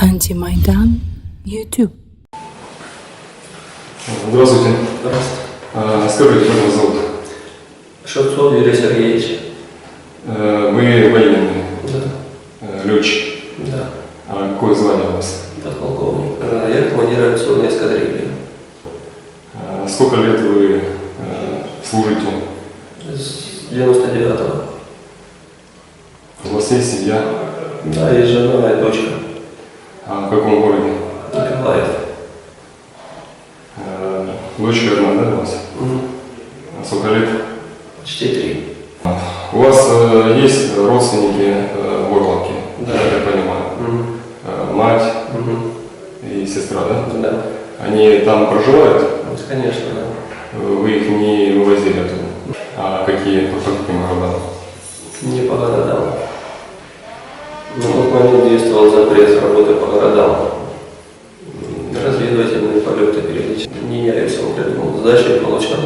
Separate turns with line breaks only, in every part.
Антимайдан YouTube.
Здравствуйте.
Здравствуйте.
Скажите, как вас зовут?
Шевцов Юрий Сергеевич.
Вы военный?
Да.
Летчик?
Да.
А какое звание у вас?
Подполковник. Я командир авиационной эскадрильи.
Сколько лет вы служите?
С 99-го.
У вас есть семья?
Да, есть жена и дочка.
А в каком городе?
Николаев.
Дочка одна, да, у вас?
Угу.
А сколько лет?
Почти 3.
У вас есть родственники в Орловке?
Да.
Я так понимаю.
Угу.
Мать
Угу.
и сестра, да?
Да.
Они там проживают?
Конечно, да.
Вы их не вывозили оттуда? А какие, по каким городам?
Не по городам. На тот момент действовал запрет работы по городам. Разведывательные полеты периодически. Не я их сам придумал. Задачи получал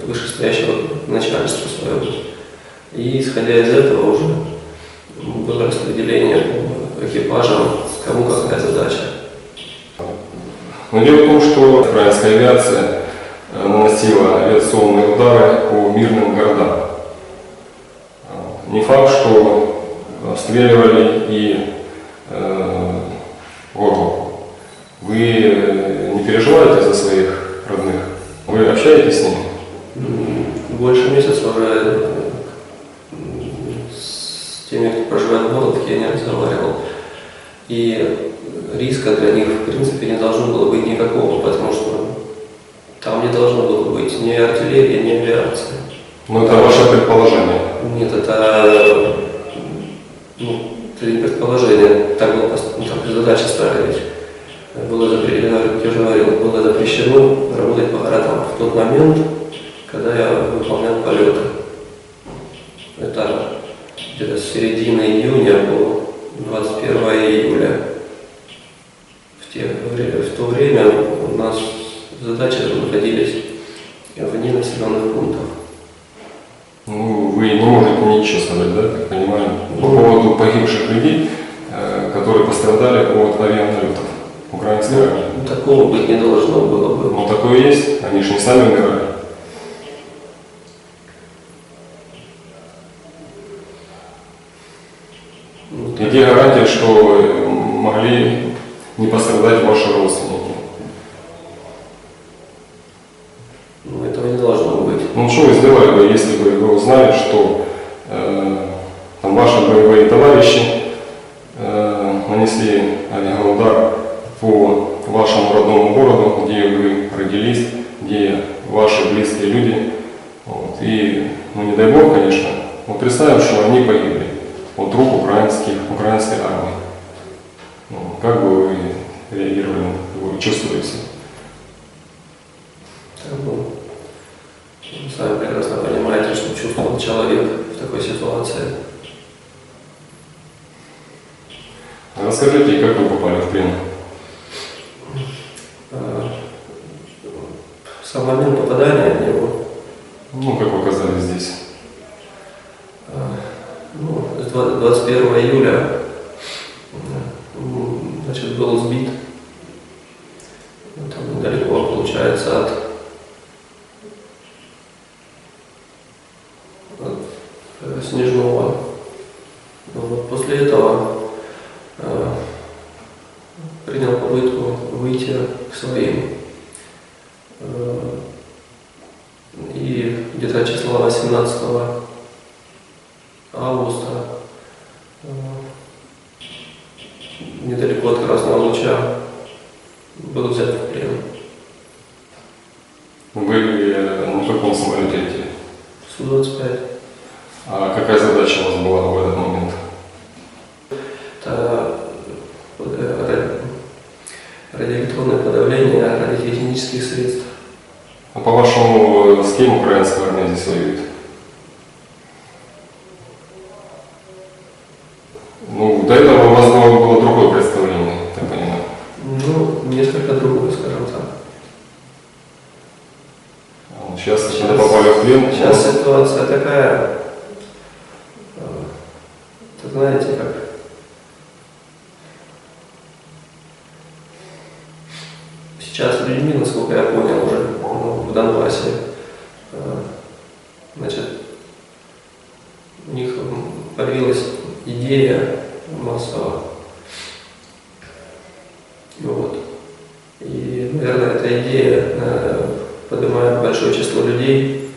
вышестоящего начальства своего. И исходя из этого уже было распределение по экипажам, кому какая задача.
Но дело в том, что украинская авиация наносила авиационные удары по мирным городам. Не факт, что обстреливали и Орловку. Вы не переживаете за своих родных? Вы общаетесь с ними?
Больше месяца уже с теми, кто проживает в Орловке, я не разговаривал. И риска для них, в принципе, не должно было быть никакого, потому что там не должно было быть ни артиллерии, ни авиации.
Но это ваше предположение.
Нет, это не предположение, так было, так задача ставились. Было, как я уже говорил, было запрещено работать по городам в тот момент, когда я выполнял полеты. Это где-то с середины июня по 21 июля. В то время у нас задачи находились вне населенных пунктов.
Ну, вы не можете ничего сказать, да, как понимаю, по поводу погибших людей, которые пострадали от авианалетов украинской армии.
Такого быть не должно было бы.
Ну, такое есть, они же не сами умирали. И где гарантия, что могли не пострадать ваши родственники?
Этого не должно быть.
Ну, что вы сделали бы, если бы вы узнали, что там ваши боевые товарищи нанесли авиаудар по вашему родному городу, где вы родились, где ваши близкие люди, вот, и, ну, не дай бог, конечно, вот представим, что они погибли от рук украинской армии. Ну, как бы вы реагировали, вы чувствуете?
Вы сами прекрасно понимаете, что чувствовал человек в такой ситуации.
Расскажите, как вы попали в плен?
Сам момент попадания в него,
Ну, как вы оказались здесь?
21 июля, значит, был сбит, там недалеко, получается, от Снежного. Вот после этого принял попытку выйти к своим. И где-то числа 18 августа недалеко от Красного Луча был взят в плен.
Вы на каком самолете летели?
Су-25.
А какая задача у вас была в этот момент?
Это радиоэлектронное подавление радиотехнических средств.
А по-вашему, с кем украинская армия здесь воюет? Ну, до этого у вас было другое представление, я понимаю.
Ну, несколько другое, скажем так.
Сейчас, когда попали в плен...
Сейчас ситуация такая, знаете, как сейчас людьми, насколько я понял уже, в Донбассе. Значит, у них появилась идея массово. Вот. И, наверное, эта идея поднимает большое число людей,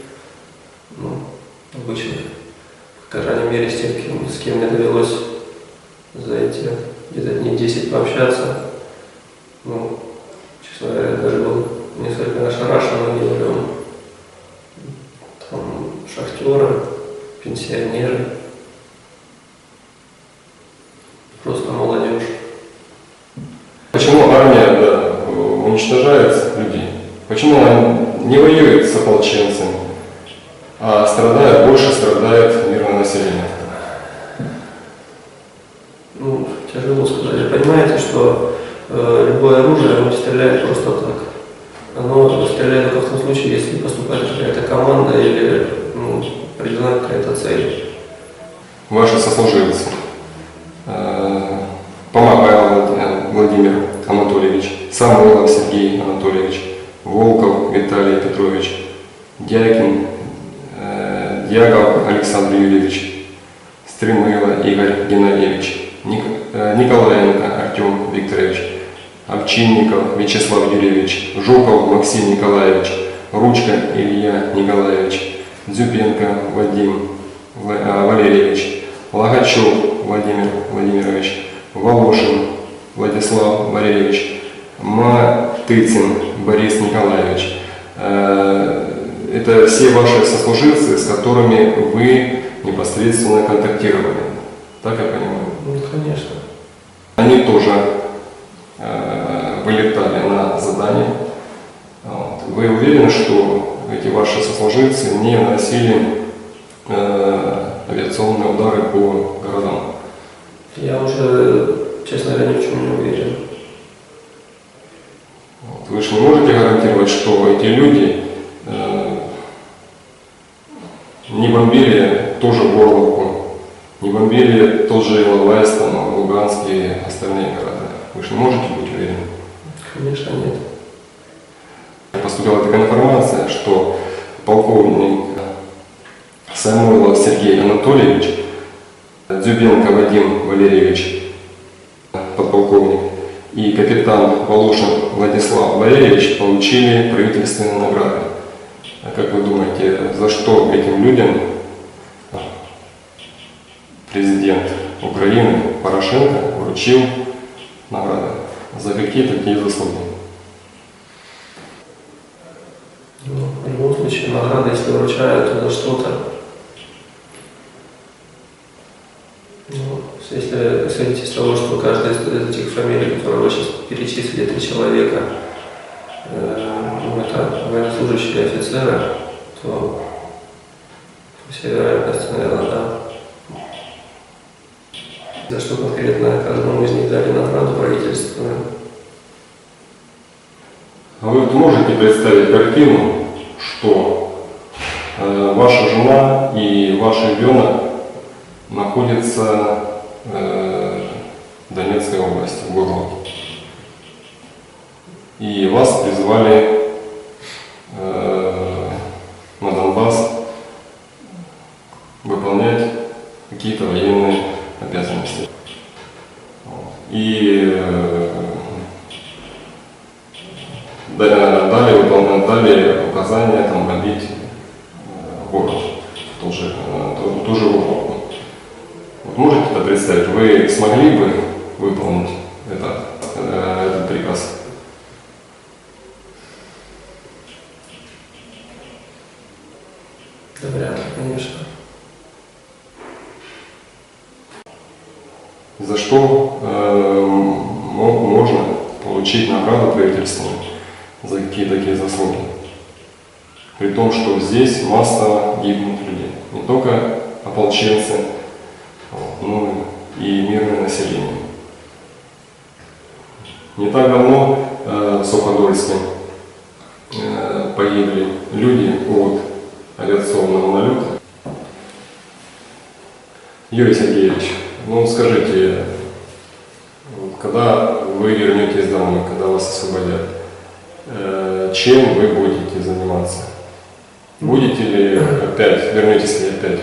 ну, обычных, по крайней мере, с кем мне довелось за эти где-то дней 10 пообщаться. Ну, честно говоря, я даже был несколько ошарашен и удивлен. Там шахтеры, пенсионеры, просто молодежь.
Почему армия уничтожает людей? Почему она не воюет с ополченцами, а больше страдает мирное население?
Ну, тяжело сказать. Вы понимаете, что любое оружие оно стреляет просто так. Оно стреляет только в том случае, если поступает какая-то команда или определена какая-то цель.
Ваши сослуживцы, Помогайло Владимир Анатольевич, Самойлов Сергей Анатольевич, Волков Виталий Петрович, Дьякин Дьяков Александр Юрьевич, Стремыло Игорь Геннадьевич, Николаенко Артем Викторович, Овчинников Вячеслав Юрьевич, Жуков Максим Николаевич, Ручка Илья Николаевич, Дзюбенко Вадим Валерьевич, Логачев Владимир Владимирович, Волошин Владислав Валерьевич, Матыцин Борис Николаевич. Это все ваши сослуживцы, с которыми вы непосредственно контактировали. Так я понимаю?
Ну, конечно.
Они тоже вылетали на задание. Вот. Вы уверены, что эти ваши сослуживцы не наносили авиационные удары по городам?
Я уже, честно говоря, ни в чем не уверен.
Вот. Вы же не можете гарантировать, что эти люди не бомбили тоже Горловку, не бомбили тот же Иловайск, Луганск и остальные города? Вы же не можете быть уверены?
Конечно, нет.
Поступила такая информация, что полковник Самойлов Сергей Анатольевич, Дзюбенко Вадим Валерьевич, подполковник, и капитан Волошин Владислав Валерьевич получили правительственные награды. А как вы думаете, за что этим людям президент Украины Порошенко вручил награды? За какие такие заслуги?
Ну, в любом случае, награды, если вручают, то за что-то. Ну, если исходить из того, что каждая из этих фамилий, которые вы сейчас перечислили, 3 человека, это военнослужащие офицеры, то все вероятности, наверное, да. За что конкретно каждому из них дали награду правительственную.
А вы можете представить картину, что ваша жена и ваш ребенок находятся в Донецкой области, в Горловке, и вас призвали на Донбасс выполнять какие-то военные обязанности. И дали указания там бомбить город, ту же Горловку. Вот можете это представить? Вы смогли бы выполнить этот приказ?
Да, вряд ли, конечно.
За что можно получить награду правительственную за какие такие заслуги? При том, что здесь массово гибнут люди. Не только ополченцы, но и мирное население. Не так давно в Суходольске погибли люди от авиационного налета. Юрий Сергеевич, ну скажите, когда вы вернетесь домой, когда вас освободят, чем вы будете заниматься? Будете ли опять, вернетесь ли опять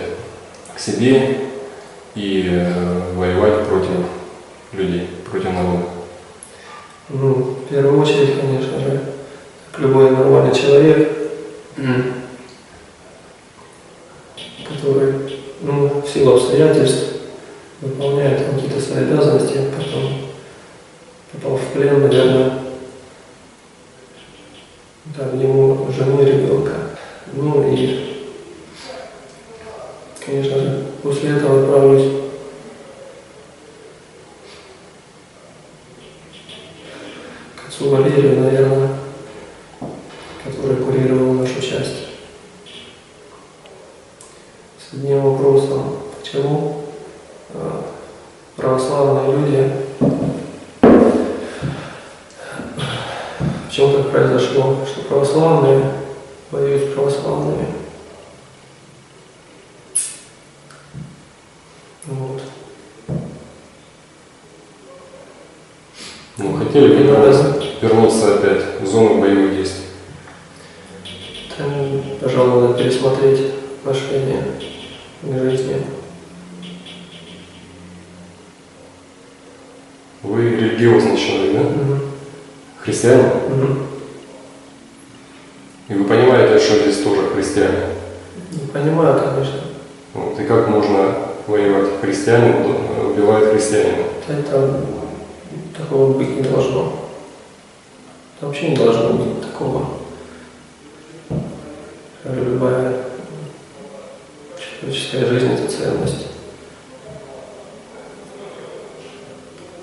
к себе и воевать против людей, против народа?
Ну, в первую очередь, конечно же, как любой нормальный человек, который, в силу обстоятельств выполняет какие-то свои обязанности, потом попал в плен, наверное, там ему жену и ребенка. Ну и, конечно же, после этого отправлюсь к отцу Валерию, наверное, который курировал нашу часть. С одним вопросом, почему православные люди, почему так произошло, что православные воюют с православными. Вот.
Ну, хотели бы вернуться опять в зону боевых действий?
Там, пожалуй, надо пересмотреть отношение к жизни.
Вы религиозный человек, да?
Мгм.
Христианин?
Мгм.
И вы понимаете, что здесь тоже христиане?
Не понимаю, конечно.
Вот. И как можно воевать? Христианин убивает христианина.
Это такого быть не должно. Это вообще не должно быть такого. Любая человеческая жизнь – это ценность.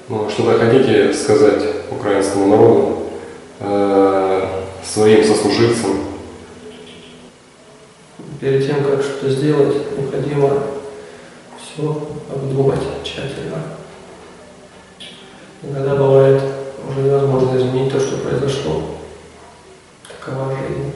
Ну, а что-то хотите сказать украинскому народу, своим сослуживцам?
Перед тем, как что-то сделать, необходимо все обдумать тщательно. Иногда бывает уже невозможно изменить то, что произошло. Такова жизнь.